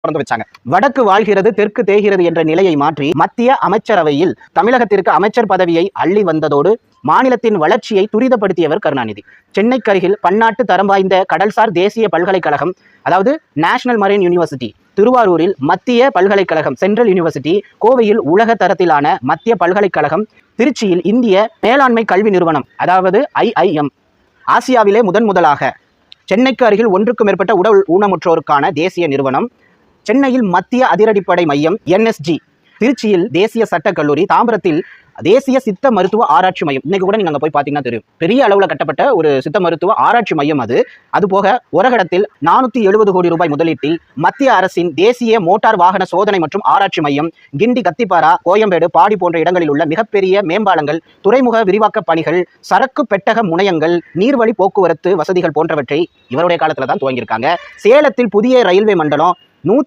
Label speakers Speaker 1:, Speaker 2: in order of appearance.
Speaker 1: திறந்து வச்சாங்க. வடக்கு வாழ்கிறது தெற்கு தேய்கிறது என்ற நிலையை மாற்றி மத்திய அமைச்சரவையில் தமிழகத்திற்கு அமைச்சர் பதவியை அள்ளி வந்ததோடு மாநிலத்தின் வளர்ச்சியை துரிதப்படுத்தியவர் கருணாநிதி. சென்னைக்கு அருகில் பன்னாட்டு தரம் வாய்ந்த கடல்சார் தேசிய பல்கலைக்கழகம், அதாவது நேஷனல் மரைன் யூனிவர்சிட்டி, திருவாரூரில் மத்திய பல்கலைக்கழகம் சென்ட்ரல் யூனிவர்சிட்டி, கோவையில் உலக தரத்திலான மத்திய பல்கலைக்கழகம், திருச்சியில் இந்திய மேலாண்மை கல்வி நிறுவனம் அதாவது IIM, ஆசியாவிலே முதலாக சென்னைக்கு அருகில் 1க்கும் மேற்பட்ட உடல் ஊனமுற்றோருக்கான தேசிய நிறுவனம், சென்னையில் மத்திய அதிரடிப்படை மையம் NSG, திருச்சியில் தேசிய சட்டக் கல்லூரி, தாம்பரத்தில் தேசிய சித்த மருத்துவ ஆராய்ச்சி மையம். இன்னைக்கு கூட நீங்க போய் பார்த்தீங்கன்னா தெரியும், பெரிய அளவில் கட்டப்பட்ட ஒரு சித்த மருத்துவ ஆராய்ச்சி மையம் அது. அதுபோக ஒரகடத்தில் 470 கோடி ரூபாய் முதலீட்டில் மத்திய அரசின் தேசிய மோட்டார் வாகன சோதனை மற்றும் ஆராய்ச்சி மையம், கிண்டி, கத்திப்பாரா, கோயம்பேடு, பாடி போன்ற இடங்களில் உள்ள மிகப்பெரிய மேம்பாலங்கள், துறைமுக விரிவாக்க பணிகள், சரக்கு பெட்டக முனையங்கள், நீர்வழி போக்குவரத்து வசதிகள் போன்றவற்றை இவருடைய காலத்துல தான் துவங்கியிருக்காங்க. சேலத்தில் புதிய ரயில்வே மண்டலம், 120